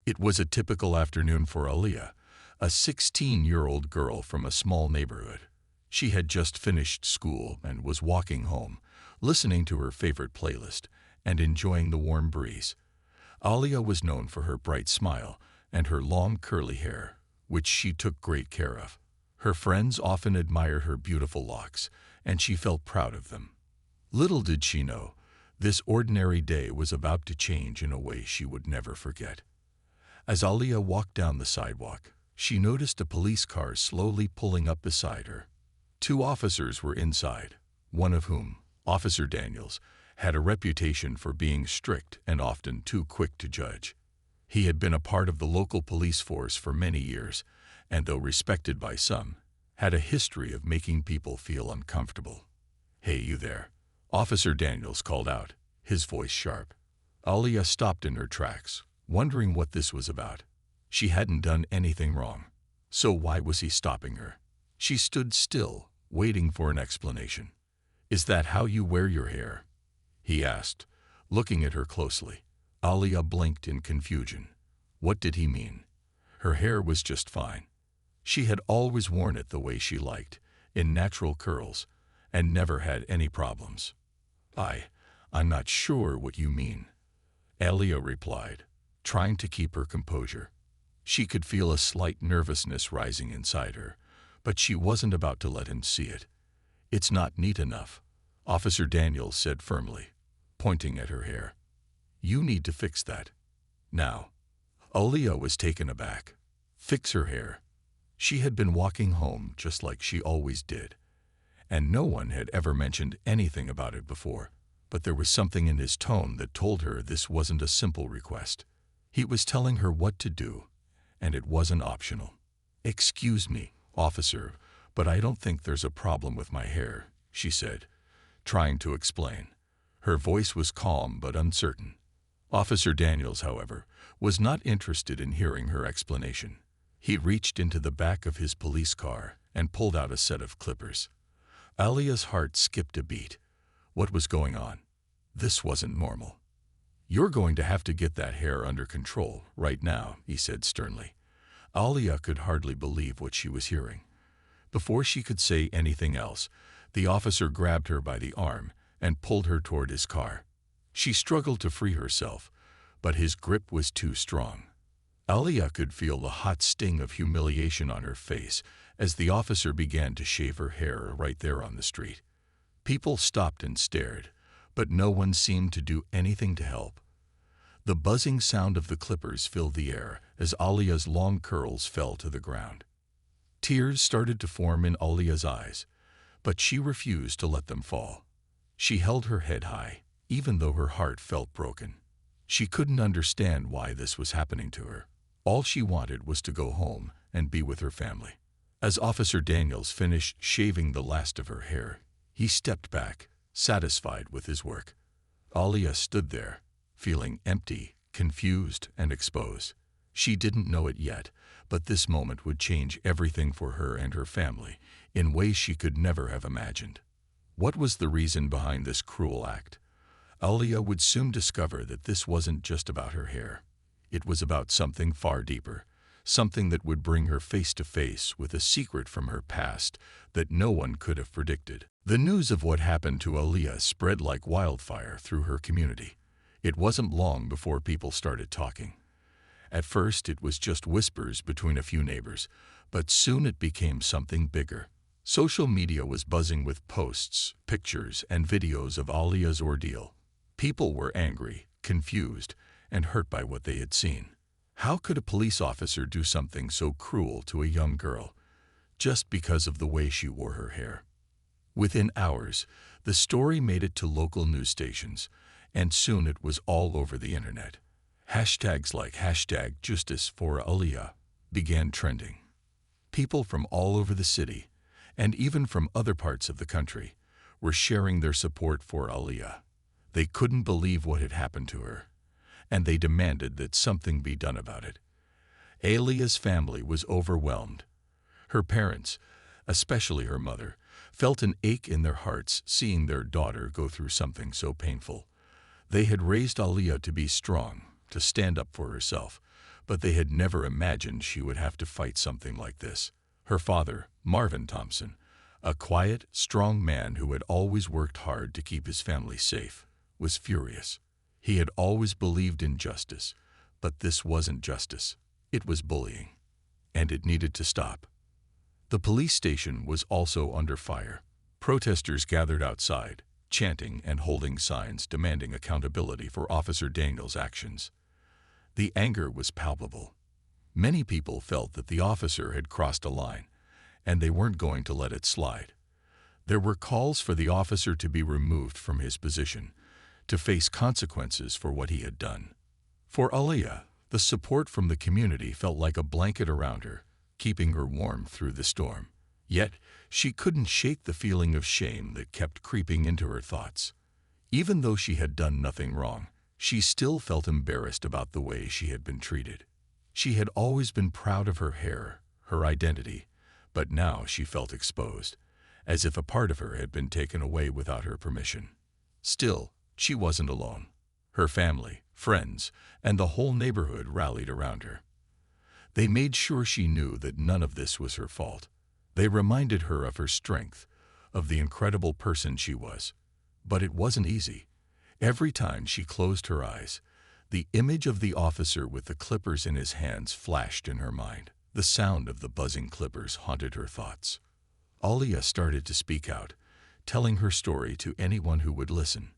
It was a typical afternoon for Aaliyah, a 16-year-old girl from a small neighborhood. She had just finished school and was walking home, listening to her favorite playlist and enjoying the warm breeze. Aaliyah was known for her bright smile and her long curly hair, which she took great care of. Her friends often admired her beautiful locks, and she felt proud of them. Little did she know, this ordinary day was about to change in a way she would never forget. As Aaliyah walked down the sidewalk, she noticed a police car slowly pulling up beside her. Two officers were inside, one of whom, Officer Daniels, had a reputation for being strict and often too quick to judge. He had been a part of the local police force for many years, and though respected by some, had a history of making people feel uncomfortable. "Hey, you there," Officer Daniels called out, his voice sharp. Aaliyah stopped in her tracks, wondering what this was about. She hadn't done anything wrong, so why was he stopping her? She stood still, waiting for an explanation. "Is that how you wear your hair?" he asked, looking at her closely. Aaliyah blinked in confusion. What did he mean? Her hair was just fine. She had always worn it the way she liked, in natural curls, and never had any problems. I'm not sure what you mean," Aaliyah replied, trying to keep her composure. She could feel a slight nervousness rising inside her, but she wasn't about to let him see it. "It's not neat enough," Officer Daniels said firmly, pointing at her hair. "You need to fix that. Now." Aaliyah was taken aback. Fix her hair? She had been walking home just like she always did, and no one had ever mentioned anything about it before. But there was something in his tone that told her this wasn't a simple request. He was telling her what to do, and it wasn't optional. "Excuse me, officer, but I don't think there's a problem with my hair," she said, trying to explain. Her voice was calm but uncertain. Officer Daniels, however, was not interested in hearing her explanation. He reached into the back of his police car and pulled out a set of clippers. Aaliyah's heart skipped a beat. What was going on? This wasn't normal. "You're going to have to get that hair under control right now," he said sternly. Aaliyah could hardly believe what she was hearing. Before she could say anything else, the officer grabbed her by the arm and pulled her toward his car. She struggled to free herself, but his grip was too strong. Aaliyah could feel the hot sting of humiliation on her face as the officer began to shave her hair right there on the street. People stopped and stared, but no one seemed to do anything to help. The buzzing sound of the clippers filled the air as Aaliyah's long curls fell to the ground. Tears started to form in Aaliyah's eyes, but she refused to let them fall. She held her head high, even though her heart felt broken. She couldn't understand why this was happening to her. All she wanted was to go home and be with her family. As Officer Daniels finished shaving the last of her hair, he stepped back, satisfied with his work. Aaliyah stood there, feeling empty, confused, and exposed. She didn't know it yet, but this moment would change everything for her and her family in ways she could never have imagined. What was the reason behind this cruel act? Aaliyah would soon discover that this wasn't just about her hair. It was about something far deeper, something that would bring her face to face with a secret from her past that no one could have predicted. The news of what happened to Aaliyah spread like wildfire through her community. It wasn't long before people started talking. At first, it was just whispers between a few neighbors, but soon it became something bigger. Social media was buzzing with posts, pictures, and videos of Aaliyah's ordeal. People were angry, confused, and hurt by what they had seen. How could a police officer do something so cruel to a young girl, just because of the way she wore her hair? Within hours, the story made it to local news stations, and soon it was all over the internet. Hashtags like #JusticeForAaliyah began trending. People from all over the city, and even from other parts of the country, were sharing their support for Aaliyah. They couldn't believe what had happened to her, and they demanded that something be done about it. Aaliyah's family was overwhelmed. Her parents, especially her mother, felt an ache in their hearts seeing their daughter go through something so painful. They had raised Aaliyah to be strong, to stand up for herself, but they had never imagined she would have to fight something like this. Her father, Marvin Thompson, a quiet, strong man who had always worked hard to keep his family safe, was furious. He had always believed in justice, but this wasn't justice. It was bullying, and it needed to stop. The police station was also under fire. Protesters gathered outside, chanting and holding signs demanding accountability for Officer Daniels' actions. The anger was palpable. Many people felt that the officer had crossed a line, and they weren't going to let it slide. There were calls for the officer to be removed from his position, to face consequences for what he had done. For Aaliyah, the support from the community felt like a blanket around her, keeping her warm through the storm. Yet, she couldn't shake the feeling of shame that kept creeping into her thoughts. Even though she had done nothing wrong, she still felt embarrassed about the way she had been treated. She had always been proud of her hair, her identity, but now she felt exposed, as if a part of her had been taken away without her permission. Still, she wasn't alone. Her family, friends, and the whole neighborhood rallied around her. They made sure she knew that none of this was her fault. They reminded her of her strength, of the incredible person she was. But it wasn't easy. Every time she closed her eyes, the image of the officer with the clippers in his hands flashed in her mind. The sound of the buzzing clippers haunted her thoughts. Aaliyah started to speak out, telling her story to anyone who would listen.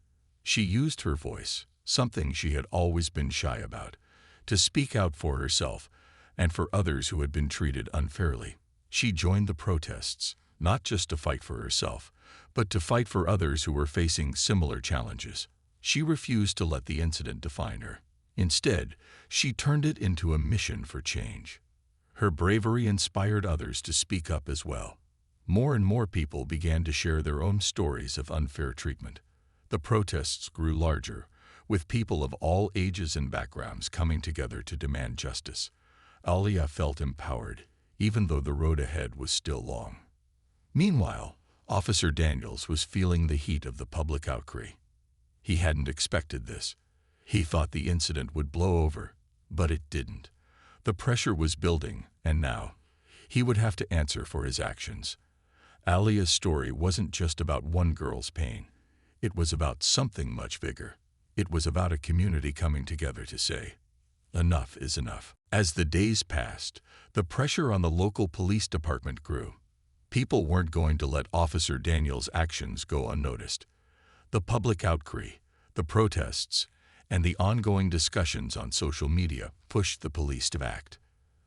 She used her voice, something she had always been shy about, to speak out for herself and for others who had been treated unfairly. She joined the protests, not just to fight for herself, but to fight for others who were facing similar challenges. She refused to let the incident define her. Instead, she turned it into a mission for change. Her bravery inspired others to speak up as well. More and more people began to share their own stories of unfair treatment. The protests grew larger, with people of all ages and backgrounds coming together to demand justice. Aaliyah felt empowered, even though the road ahead was still long. Meanwhile, Officer Daniels was feeling the heat of the public outcry. He hadn't expected this. He thought the incident would blow over, but it didn't. The pressure was building, and now, he would have to answer for his actions. Aaliyah's story wasn't just about one girl's pain. It was about something much bigger. It was about a community coming together to say, enough is enough. As the days passed, the pressure on the local police department grew. People weren't going to let Officer Daniels' actions go unnoticed. The public outcry, the protests, and the ongoing discussions on social media pushed the police to act.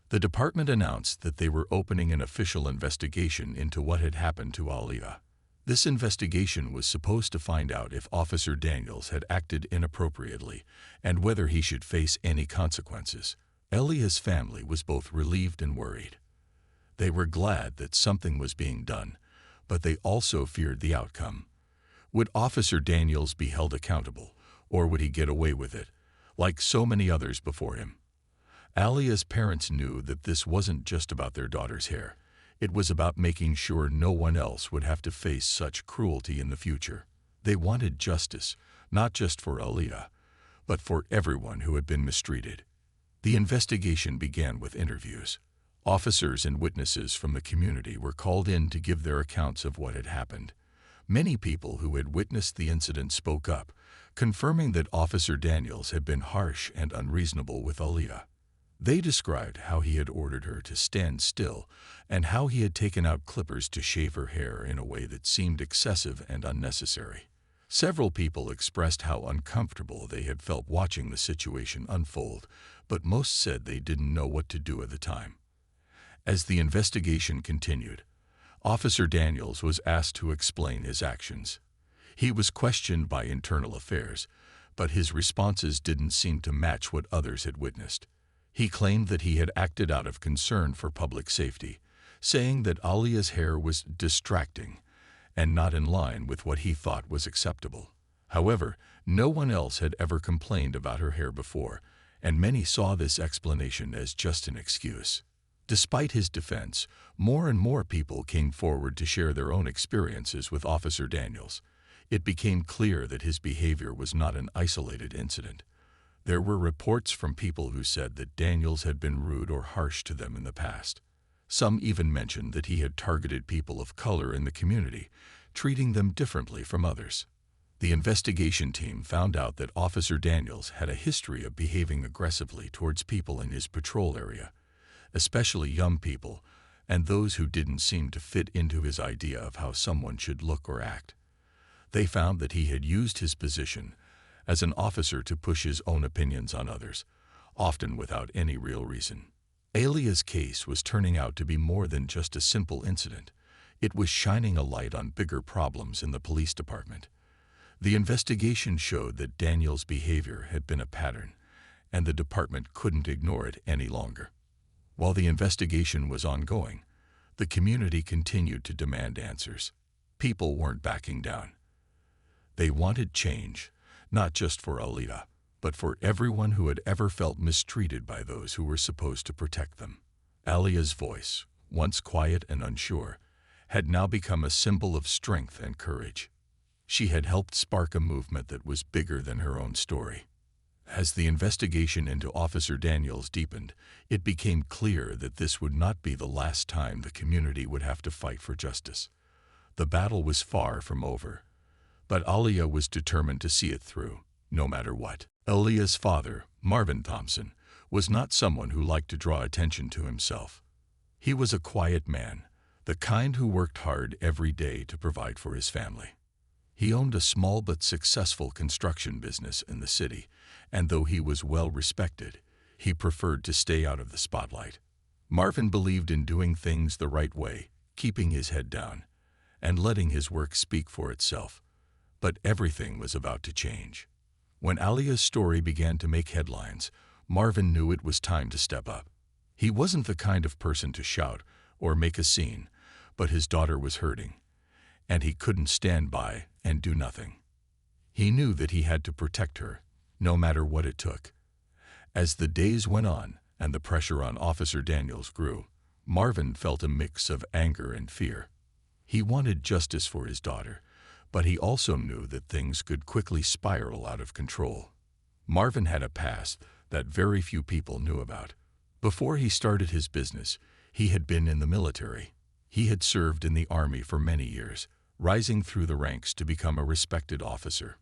The department announced that they were opening an official investigation into what had happened to Aaliyah. This investigation was supposed to find out if Officer Daniels had acted inappropriately and whether he should face any consequences. Aaliyah's family was both relieved and worried. They were glad that something was being done, but they also feared the outcome. Would Officer Daniels be held accountable, or would he get away with it, like so many others before him? Aaliyah's parents knew that this wasn't just about their daughter's hair. It was about making sure no one else would have to face such cruelty in the future. They wanted justice, not just for Aaliyah, but for everyone who had been mistreated. The investigation began with interviews. Officers and witnesses from the community were called in to give their accounts of what had happened. Many people who had witnessed the incident spoke up, confirming that Officer Daniels had been harsh and unreasonable with Aaliyah. They described how he had ordered her to stand still and how he had taken out clippers to shave her hair in a way that seemed excessive and unnecessary. Several people expressed how uncomfortable they had felt watching the situation unfold, but most said they didn't know what to do at the time. As the investigation continued, Officer Daniels was asked to explain his actions. He was questioned by Internal Affairs, but his responses didn't seem to match what others had witnessed. He claimed that he had acted out of concern for public safety, saying that Aaliyah's hair was distracting and not in line with what he thought was acceptable. However, no one else had ever complained about her hair before, and many saw this explanation as just an excuse. Despite his defense, more and more people came forward to share their own experiences with Officer Daniels. It became clear that his behavior was not an isolated incident. There were reports from people who said that Daniels had been rude or harsh to them in the past. Some even mentioned that he had targeted people of color in the community, treating them differently from others. The investigation team found out that Officer Daniels had a history of behaving aggressively towards people in his patrol area, especially young people and those who didn't seem to fit into his idea of how someone should look or act. They found that he had used his position as an officer to push his own opinions on others, often without any real reason. Aaliyah's case was turning out to be more than just a simple incident. It was shining a light on bigger problems in the police department. The investigation showed that Daniels' behavior had been a pattern, and the department couldn't ignore it any longer. While the investigation was ongoing, the community continued to demand answers. People weren't backing down. They wanted change, not just for Aaliyah, but for everyone who had ever felt mistreated by those who were supposed to protect them. Aaliyah's voice, once quiet and unsure, had now become a symbol of strength and courage. She had helped spark a movement that was bigger than her own story. As the investigation into Officer Daniels deepened, it became clear that this would not be the last time the community would have to fight for justice. The battle was far from over, but Aaliyah was determined to see it through, no matter what. Aaliyah's father, Marvin Thompson, was not someone who liked to draw attention to himself. He was a quiet man, the kind who worked hard every day to provide for his family. He owned a small but successful construction business in the city, and though he was well respected, he preferred to stay out of the spotlight. Marvin believed in doing things the right way, keeping his head down, and letting his work speak for itself. But everything was about to change. When Aaliyah's story began to make headlines, Marvin knew it was time to step up. He wasn't the kind of person to shout or make a scene, but his daughter was hurting, and he couldn't stand by and do nothing. He knew that he had to protect her, no matter what it took. As the days went on and the pressure on Officer Daniels grew, Marvin felt a mix of anger and fear. He wanted justice for his daughter, but he also knew that things could quickly spiral out of control. Marvin had a past that very few people knew about. Before he started his business, he had been in the military. He had served in the Army for many years, rising through the ranks to become a respected officer.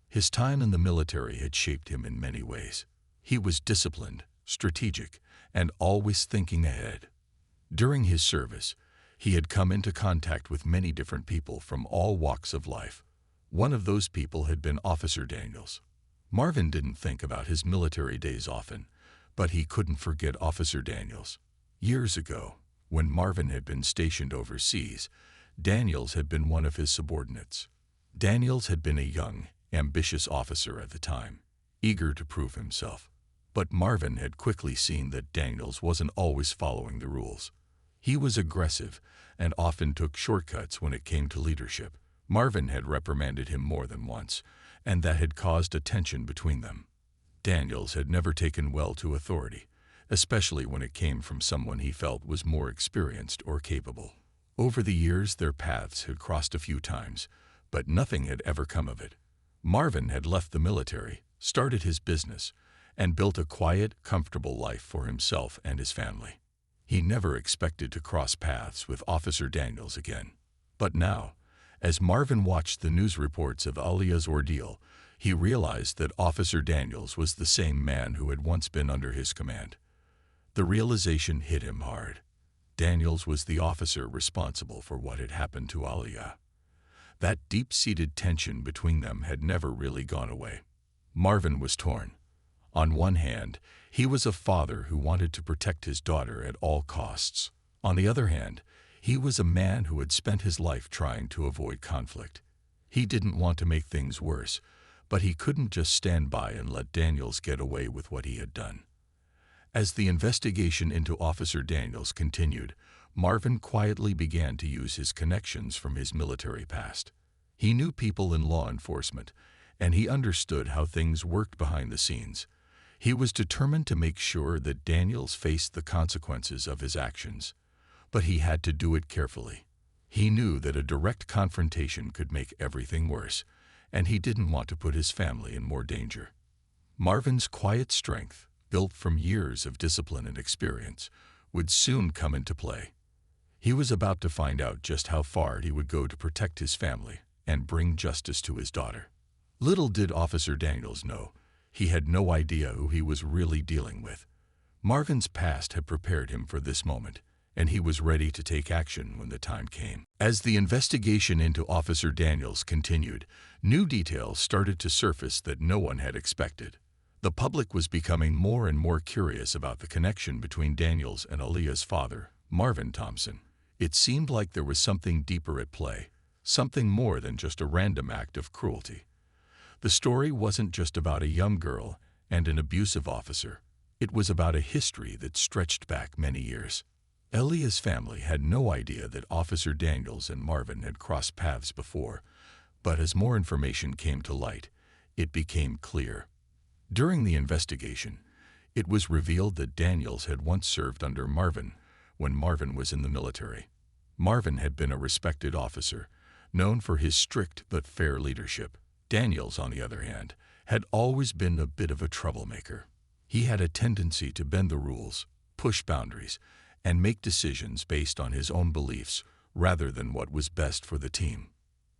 His time in the military had shaped him in many ways. He was disciplined, strategic, and always thinking ahead. During his service, he had come into contact with many different people from all walks of life. One of those people had been Officer Daniels. Marvin didn't think about his military days often, but he couldn't forget Officer Daniels. Years ago, when Marvin had been stationed overseas, Daniels had been one of his subordinates. Daniels had been a young, ambitious officer at the time, eager to prove himself. But Marvin had quickly seen that Daniels wasn't always following the rules. He was aggressive and often took shortcuts when it came to leadership. Marvin had reprimanded him more than once, and that had caused a tension between them. Daniels had never taken well to authority, especially when it came from someone he felt was more experienced or capable. Over the years, their paths had crossed a few times, but nothing had ever come of it. Marvin had left the military, started his business, and built a quiet, comfortable life for himself and his family. He never expected to cross paths with Officer Daniels again. But now, as Marvin watched the news reports of Aaliyah's ordeal, he realized that Officer Daniels was the same man who had once been under his command. The realization hit him hard. Daniels was the officer responsible for what had happened to Aaliyah. That deep-seated tension between them had never really gone away. Marvin was torn. On one hand, he was a father who wanted to protect his daughter at all costs. On the other hand, he was a man who had spent his life trying to avoid conflict. He didn't want to make things worse, but he couldn't just stand by and let Daniels get away with what he had done. As the investigation into Officer Daniels continued, Marvin quietly began to use his connections from his military past. He knew people in law enforcement, and he understood how things worked behind the scenes. He was determined to make sure that Daniels faced the consequences of his actions, but he had to do it carefully. He knew that a direct confrontation could make everything worse, and he didn't want to put his family in more danger. Marvin's quiet strength, built from years of discipline and experience, would soon come into play. He was about to find out just how far he would go to protect his family and bring justice to his daughter. Little did Officer Daniels know, he had no idea who he was really dealing with. Marvin's past had prepared him for this moment, and he was ready to take action when the time came. As the investigation into Officer Daniels continued, new details started to surface that no one had expected. The public was becoming more and more curious about the connection between Daniels and Aaliyah's father, Marvin Thompson. It seemed like there was something deeper at play, something more than just a random act of cruelty. The story wasn't just about a young girl and an abusive officer. It was about a history that stretched back many years. Aaliyah's family had no idea that Officer Daniels and Marvin had crossed paths before, but as more information came to light, it became clear. During the investigation, it was revealed that Daniels had once served under Marvin when Marvin was in the military. Marvin had been a respected officer, known for his strict but fair leadership. Daniels, on the other hand, had always been a bit of a troublemaker. He had a tendency to bend the rules, push boundaries, and make decisions based on his own beliefs rather than what was best for the team.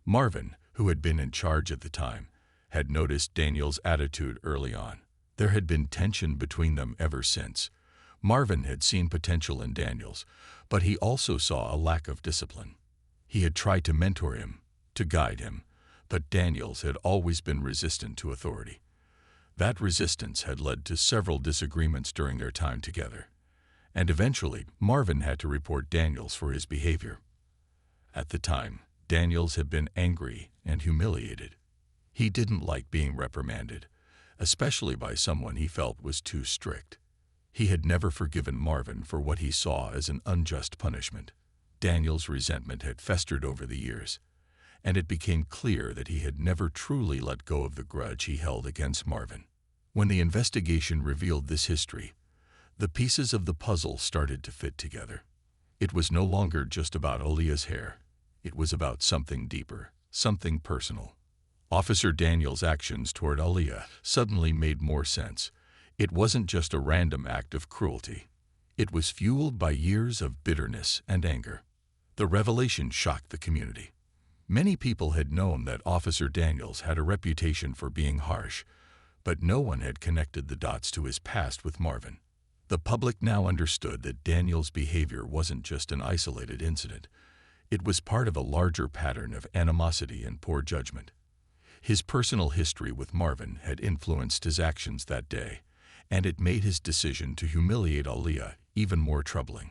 Marvin, who had been in charge at the time, had noticed Daniels' attitude early on. There had been tension between them ever since. Marvin had seen potential in Daniels, but he also saw a lack of discipline. He had tried to mentor him, to guide him, but Daniels had always been resistant to authority. That resistance had led to several disagreements during their time together, and eventually Marvin had to report Daniels for his behavior. At the time, Daniels had been angry and humiliated. He didn't like being reprimanded, especially by someone he felt was too strict. He had never forgiven Marvin for what he saw as an unjust punishment. Daniels' resentment had festered over the years, and it became clear that he had never truly let go of the grudge he held against Marvin. When the investigation revealed this history, the pieces of the puzzle started to fit together. It was no longer just about Aaliyah's hair. It was about something deeper, something personal. Officer Daniels' actions toward Aaliyah suddenly made more sense. It wasn't just a random act of cruelty. It was fueled by years of bitterness and anger. The revelation shocked the community. Many people had known that Officer Daniels had a reputation for being harsh, but no one had connected the dots to his past with Marvin. The public now understood that Daniels' behavior wasn't just an isolated incident. It was part of a larger pattern of animosity and poor judgment. His personal history with Marvin had influenced his actions that day, and it made his decision to humiliate Aaliyah even more troubling.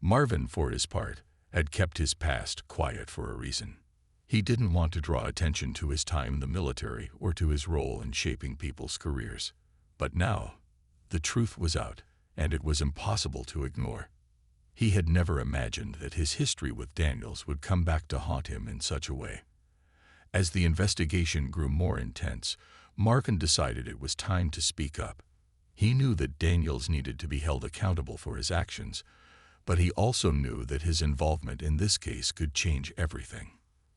Marvin, for his part, had kept his past quiet for a reason. He didn't want to draw attention to his time in the military or to his role in shaping people's careers. But now, the truth was out, and it was impossible to ignore. He had never imagined that his history with Daniels would come back to haunt him in such a way. As the investigation grew more intense, Marvin decided it was time to speak up. He knew that Daniels needed to be held accountable for his actions, but he also knew that his involvement in this case could change everything.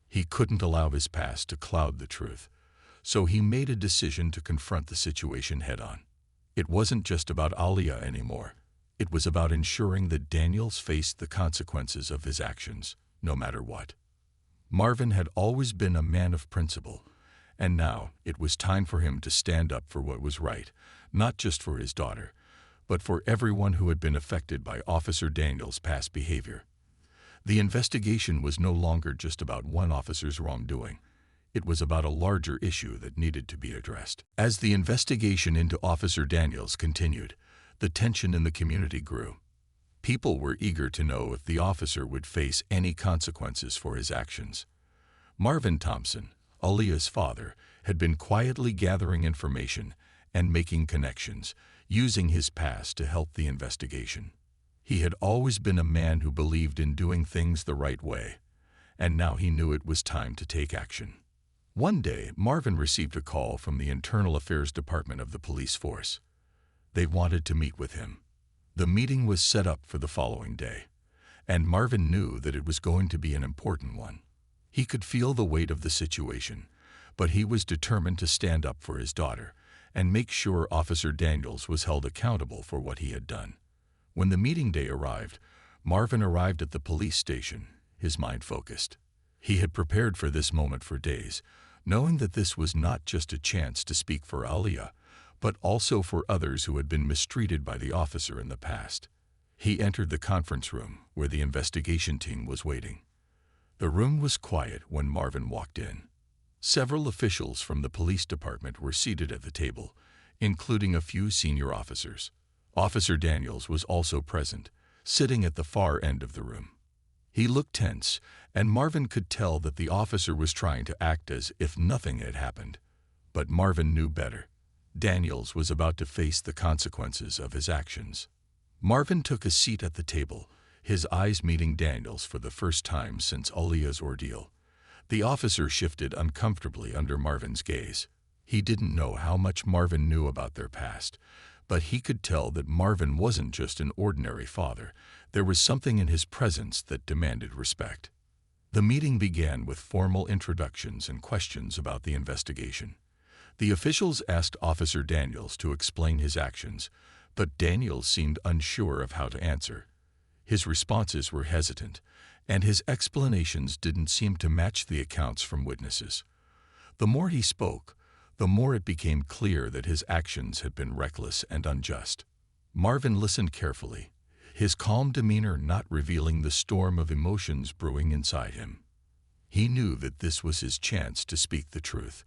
He couldn't allow his past to cloud the truth, so he made a decision to confront the situation head-on. It wasn't just about Aaliyah anymore. It was about ensuring that Daniels faced the consequences of his actions, no matter what. Marvin had always been a man of principle, and now it was time for him to stand up for what was right, not just for his daughter, but for everyone who had been affected by Officer Daniels' past behavior. The investigation was no longer just about one officer's wrongdoing. It was about a larger issue that needed to be addressed. As the investigation into Officer Daniels continued, the tension in the community grew. People were eager to know if the officer would face any consequences for his actions. Marvin Thompson, Aaliyah's father, had been quietly gathering information and making connections, using his past to help the investigation. He had always been a man who believed in doing things the right way, and now he knew it was time to take action. One day, Marvin received a call from the Internal Affairs Department of the police force. They wanted to meet with him. The meeting was set up for the following day, and Marvin knew that it was going to be an important one. He could feel the weight of the situation, but he was determined to stand up for his daughter and make sure Officer Daniels was held accountable for what he had done. When the meeting day arrived, Marvin arrived at the police station, his mind focused. He had prepared for this moment for days, knowing that this was not just a chance to speak for Aaliyah, but also for others who had been mistreated by the officer in the past. He entered the conference room where the investigation team was waiting. The room was quiet when Marvin walked in. Several officials from the police department were seated at the table, including a few senior officers. Officer Daniels was also present, sitting at the far end of the room. He looked tense, and Marvin could tell that the officer was trying to act as if nothing had happened. But Marvin knew better. Daniels was about to face the consequences of his actions. Marvin took a seat at the table, his eyes meeting Daniels for the first time since Aaliyah's ordeal. The officer shifted uncomfortably under Marvin's gaze. He didn't know how much Marvin knew about their past, but he could tell that Marvin wasn't just an ordinary father. There was something in his presence that demanded respect. The meeting began with formal introductions and questions about the investigation. The officials asked Officer Daniels to explain his actions, but Daniels seemed unsure of how to answer. His responses were hesitant, and his explanations didn't seem to match the accounts from witnesses. The more he spoke, the more it became clear that his actions had been reckless and unjust. Marvin listened carefully, his calm demeanor not revealing the storm of emotions brewing inside him. He knew that this was his chance to speak the truth.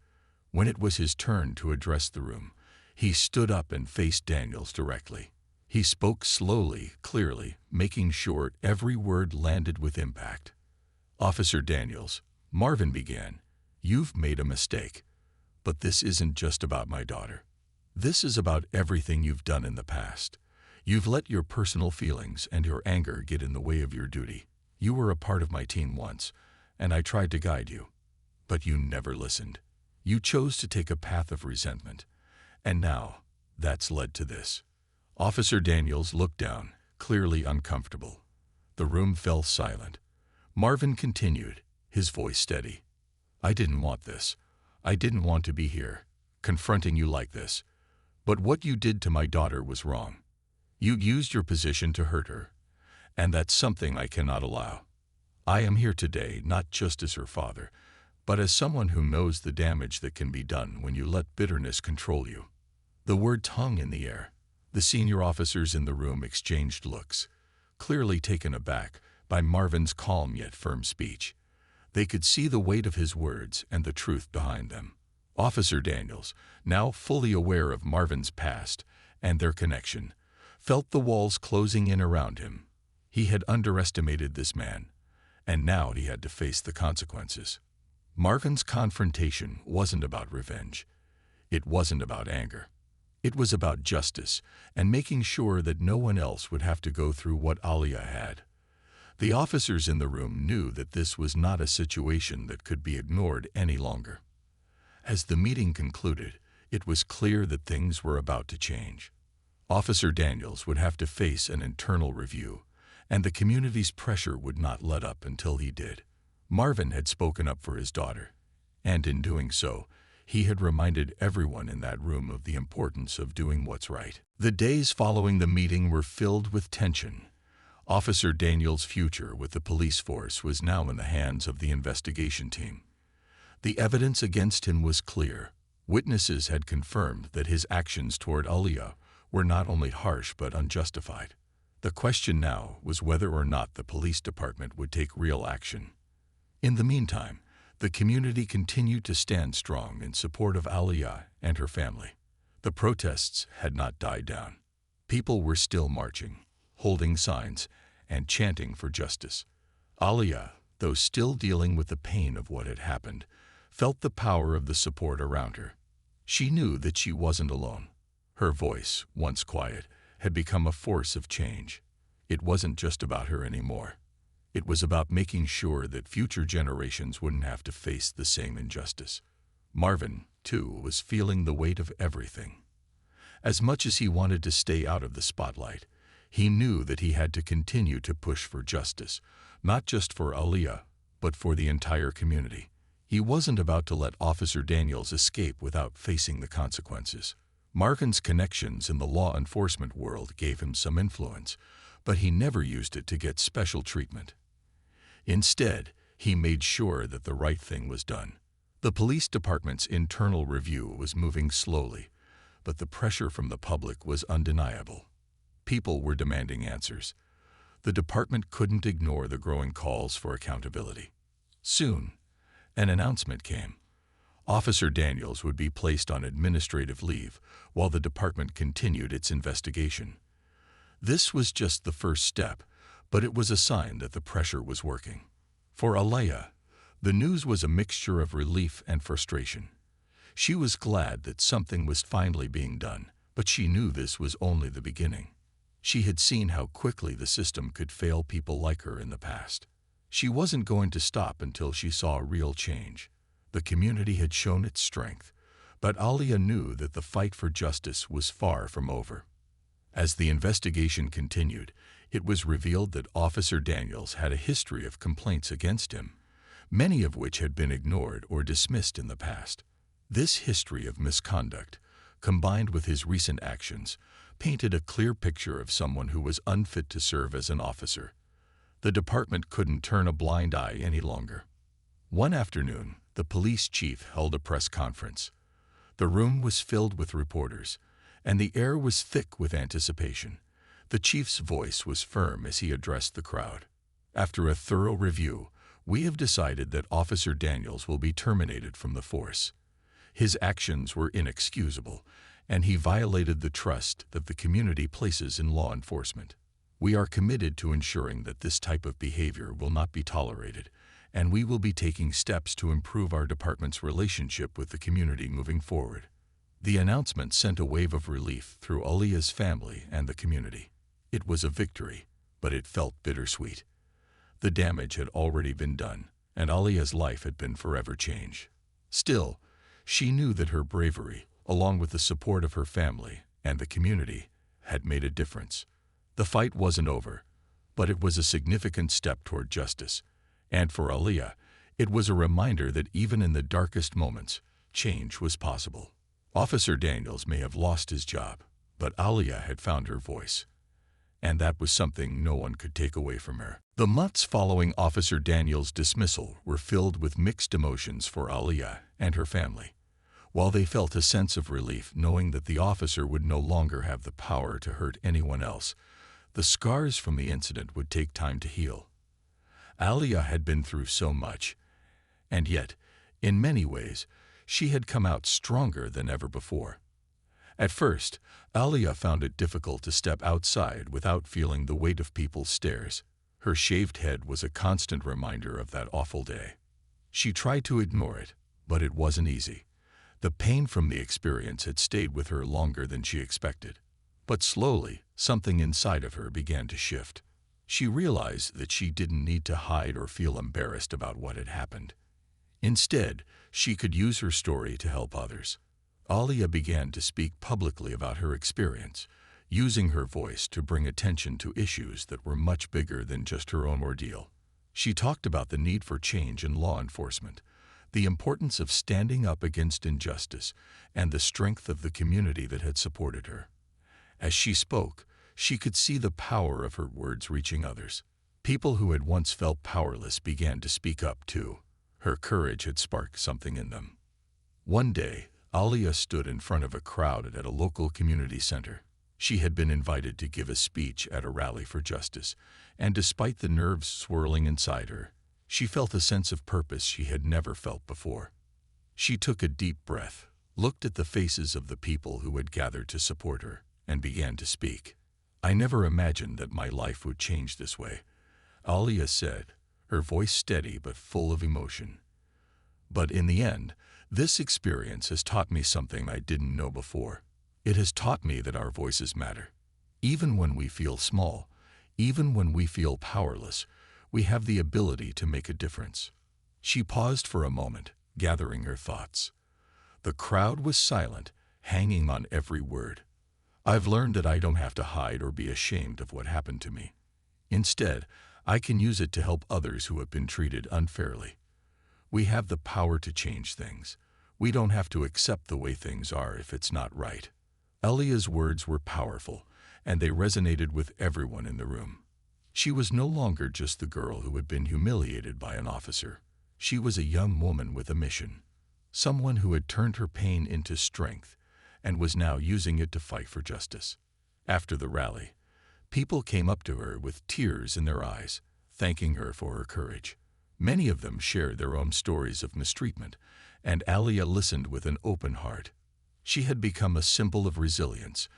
When it was his turn to address the room, he stood up and faced Daniels directly. He spoke slowly, clearly, making sure every word landed with impact. "Officer Daniels," Marvin began, "you've made a mistake. But this isn't just about my daughter. This is about everything you've done in the past. You've let your personal feelings and your anger get in the way of your duty. You were a part of my team once, and I tried to guide you. But you never listened. You chose to take a path of resentment. And now, that's led to this." Officer Daniels looked down, clearly uncomfortable. The room fell silent. Marvin continued, his voice steady. "I didn't want this. I didn't want to be here, confronting you like this. But what you did to my daughter was wrong. You used your position to hurt her, and that's something I cannot allow. I am here today not just as her father, but as someone who knows the damage that can be done when you let bitterness control you." The words hung in the air. The senior officers in the room exchanged looks, clearly taken aback by Marvin's calm yet firm speech. They could see the weight of his words and the truth behind them. Officer Daniels, now fully aware of Marvin's past and their connection, felt the walls closing in around him. He had underestimated this man, and now he had to face the consequences. Marvin's confrontation wasn't about revenge. It wasn't about anger. It was about justice and making sure that no one else would have to go through what Aaliyah had. The officers in the room knew that this was not a situation that could be ignored any longer. As the meeting concluded, it was clear that things were about to change. Officer Daniels would have to face an internal review, and the community's pressure would not let up until he did. Marvin had spoken up for his daughter, and in doing so, he had reminded everyone in that room of the importance of doing what's right. The days following the meeting were filled with tension. Officer Daniels' future with the police force was now in the hands of the investigation team. The evidence against him was clear. Witnesses had confirmed that his actions toward Aaliyah were not only harsh but unjustified. The question now was whether or not the police department would take real action. In the meantime, the community continued to stand strong in support of Aaliyah and her family. The protests had not died down. People were still marching, holding signs, and chanting for justice. Aaliyah, though still dealing with the pain of what had happened, felt the power of the support around her. She knew that she wasn't alone. Her voice, once quiet, had become a force of change. It wasn't just about her anymore. It was about making sure that future generations wouldn't have to face the same injustice. Marvin, too, was feeling the weight of everything. As much as he wanted to stay out of the spotlight, he knew that he had to continue to push for justice, not just for Aaliyah, but for the entire community. He wasn't about to let Officer Daniels escape without facing the consequences. Marvin's connections in the law enforcement world gave him some influence, but he never used it to get special treatment. Instead, he made sure that the right thing was done. The police department's internal review was moving slowly, but the pressure from the public was undeniable. People were demanding answers. The department couldn't ignore the growing calls for accountability. Soon, an announcement came. Officer Daniels would be placed on administrative leave while the department continued its investigation. This was just the first step, but it was a sign that the pressure was working. For Aaliyah, the news was a mixture of relief and frustration. She was glad that something was finally being done, but she knew this was only the beginning. She had seen how quickly the system could fail people like her in the past. She wasn't going to stop until she saw real change. The community had shown its strength, but Aaliyah knew that the fight for justice was far from over. As the investigation continued, it was revealed that Officer Daniels had a history of complaints against him, many of which had been ignored or dismissed in the past. This history of misconduct, combined with his recent actions, painted a clear picture of someone who was unfit to serve as an officer. The department couldn't turn a blind eye any longer. One afternoon, the police chief held a press conference. The room was filled with reporters, and the air was thick with anticipation. The chief's voice was firm as he addressed the crowd. After a thorough review, we have decided that Officer Daniels will be terminated from the force. His actions were inexcusable, and he violated the trust that the community places in law enforcement. We are committed to ensuring that this type of behavior will not be tolerated, and we will be taking steps to improve our department's relationship with the community moving forward. The announcement sent a wave of relief through Aaliyah's family and the community. It was a victory, but it felt bittersweet. The damage had already been done, and Aaliyah's life had been forever changed. Still, she knew that her bravery, along with the support of her family and the community, had made a difference. The fight wasn't over, but it was a significant step toward justice. And for Aaliyah, it was a reminder that even in the darkest moments, change was possible. Officer Daniels may have lost his job, but Aaliyah had found her voice. And that was something no one could take away from her. The months following Officer Daniels' dismissal were filled with mixed emotions for Aaliyah and her family. While they felt a sense of relief knowing that the officer would no longer have the power to hurt anyone else, the scars from the incident would take time to heal. Aaliyah had been through so much, and yet, in many ways, she had come out stronger than ever before. At first, Aaliyah found it difficult to step outside without feeling the weight of people's stares. Her shaved head was a constant reminder of that awful day. She tried to ignore it, but it wasn't easy. The pain from the experience had stayed with her longer than she expected. But slowly, something inside of her began to shift. She realized that she didn't need to hide or feel embarrassed about what had happened. Instead, she could use her story to help others. Aaliyah began to speak publicly about her experience, using her voice to bring attention to issues that were much bigger than just her own ordeal. She talked about the need for change in law enforcement, the importance of standing up against injustice, and the strength of the community that had supported her. As she spoke, she could see the power of her words reaching others. People who had once felt powerless began to speak up too. Her courage had sparked something in them. One day, Aaliyah stood in front of a crowd at a local community center. She had been invited to give a speech at a rally for justice, and despite the nerves swirling inside her, she felt a sense of purpose she had never felt before. She took a deep breath, looked at the faces of the people who had gathered to support her, and began to speak. "I never imagined that my life would change this way," Aaliyah said, her voice steady but full of emotion. "But in the end, this experience has taught me something I didn't know before. It has taught me that our voices matter. Even when we feel small, even when we feel powerless, we have the ability to make a difference." She paused for a moment, gathering her thoughts. The crowd was silent, hanging on every word. "I've learned that I don't have to hide or be ashamed of what happened to me. Instead, I can use it to help others who have been treated unfairly. We have the power to change things. We don't have to accept the way things are if it's not right." Aaliyah's words were powerful, and they resonated with everyone in the room. She was no longer just the girl who had been humiliated by an officer. She was a young woman with a mission, someone who had turned her pain into strength and was now using it to fight for justice. After the rally, people came up to her with tears in their eyes, thanking her for her courage. Many of them shared their own stories of mistreatment, and Aaliyah listened with an open heart. She had become a symbol of resilience,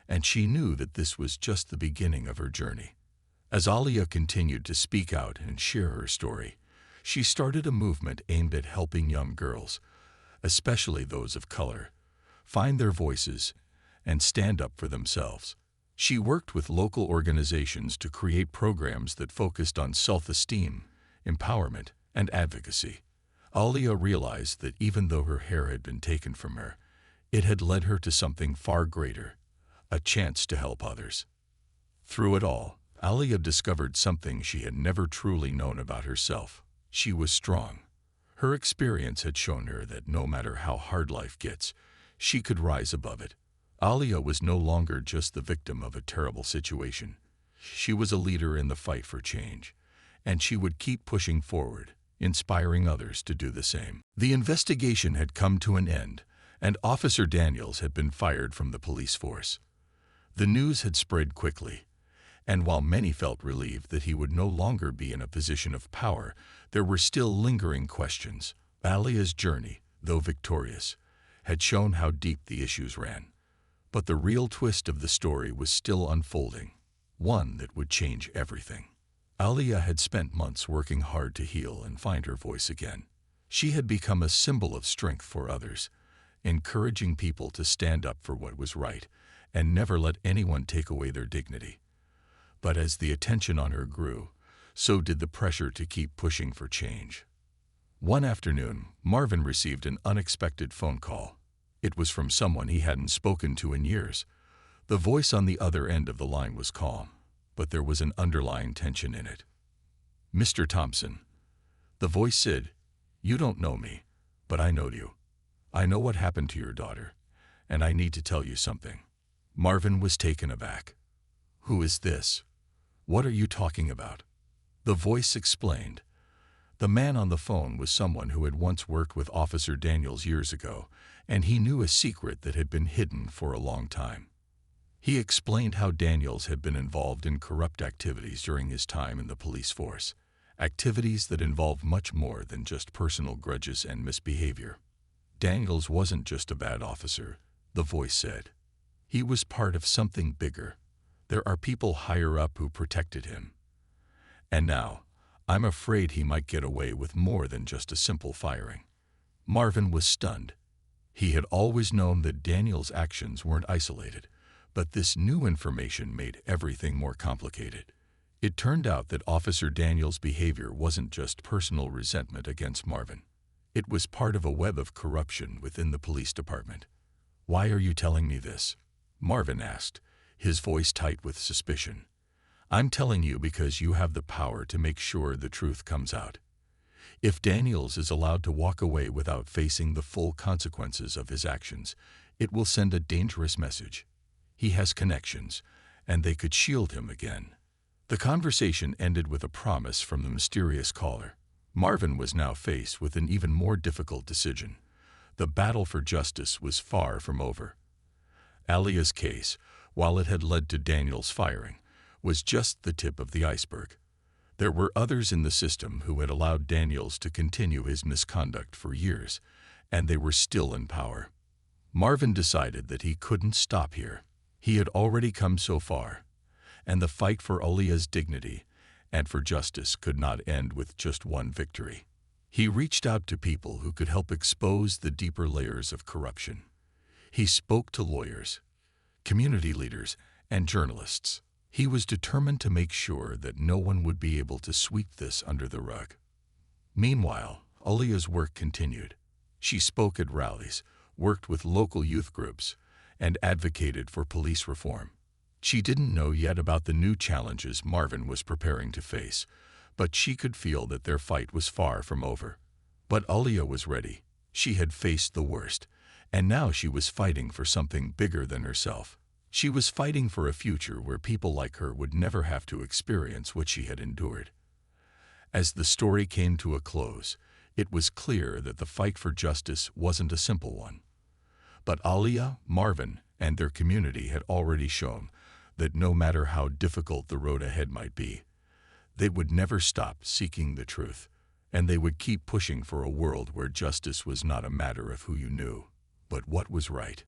and she knew that this was just the beginning of her journey. As Aaliyah continued to speak out and share her story, she started a movement aimed at helping young girls, especially those of color, find their voices and stand up for themselves. She worked with local organizations to create programs that focused on self-esteem, empowerment, and advocacy. Aaliyah realized that even though her hair had been taken from her, it had led her to something far greater, a chance to help others. Through it all, Aaliyah discovered something she had never truly known about herself. She was strong. Her experience had shown her that no matter how hard life gets, she could rise above it. Aaliyah was no longer just the victim of a terrible situation. She was a leader in the fight for change, and she would keep pushing forward, inspiring others to do the same. The investigation had come to an end, and Officer Daniels had been fired from the police force. The news had spread quickly, and while many felt relieved that he would no longer be in a position of power, there were still lingering questions. Aaliyah's journey, though victorious, had shown how deep the issues ran. But the real twist of the story was still unfolding, one that would change everything. Aaliyah had spent months working hard to heal and find her voice again. She had become a symbol of strength for others, encouraging people to stand up for what was right and never let anyone take away their dignity. But as the attention on her grew, so did the pressure to keep pushing for change. One afternoon, Marvin received an unexpected phone call. It was from someone he hadn't spoken to in years. The voice on the other end of the line was calm, but there was an underlying tension in it. "Mr. Thompson," the voice said, "you don't know me, but I know you. I know what happened to your daughter, and I need to tell you something." Marvin was taken aback. "Who is this? What are you talking about?" The voice explained. The man on the phone was someone who had once worked with Officer Daniels years ago, and he knew a secret that had been hidden for a long time. He explained how Daniels had been involved in corrupt activities during his time in the police force, activities that involved much more than just personal grudges and misbehavior. Daniels wasn't just a bad officer, the voice said. He was part of something bigger. There are people higher up who protected him. And now, I'm afraid he might get away with more than just a simple firing. Marvin was stunned. He had always known that Daniels' actions weren't isolated, but this new information made everything more complicated. It turned out that Officer Daniels' behavior wasn't just personal resentment against Marvin. It was part of a web of corruption within the police department. "Why are you telling me this?" Marvin asked, his voice tight with suspicion. "I'm telling you because you have the power to make sure the truth comes out. If Daniels is allowed to walk away without facing the full consequences of his actions, it will send a dangerous message. He has connections, and they could shield him again." The conversation ended with a promise from the mysterious caller. Marvin was now faced with an even more difficult decision. The battle for justice was far from over. Aaliyah's case, while it had led to Daniels' firing, was just the tip of the iceberg. There were others in the system who had allowed Daniels to continue his misconduct for years, and they were still in power. Marvin decided that he couldn't stop here. He had already come so far, and the fight for Aaliyah's dignity and for justice could not end with just one victory. He reached out to people who could help expose the deeper layers of corruption. He spoke to lawyers, community leaders, and journalists. He was determined to make sure that no one would be able to sweep this under the rug. Meanwhile, Aaliyah's work continued. She spoke at rallies, worked with local youth groups, and advocated for police reform. She didn't know yet about the new challenges Marvin was preparing to face, but she could feel that their fight was far from over. But Aaliyah was ready. She had faced the worst, And now she was fighting for something bigger than herself. She was fighting for a future where people like her would never have to experience what she had endured. As the story came to a close, it was clear that the fight for justice wasn't a simple one. But Aaliyah, Marvin, and their community had already shown that no matter how difficult the road ahead might be, they would never stop seeking the truth, and they would keep pushing for a world where justice was not a matter of who you knew, but what was right.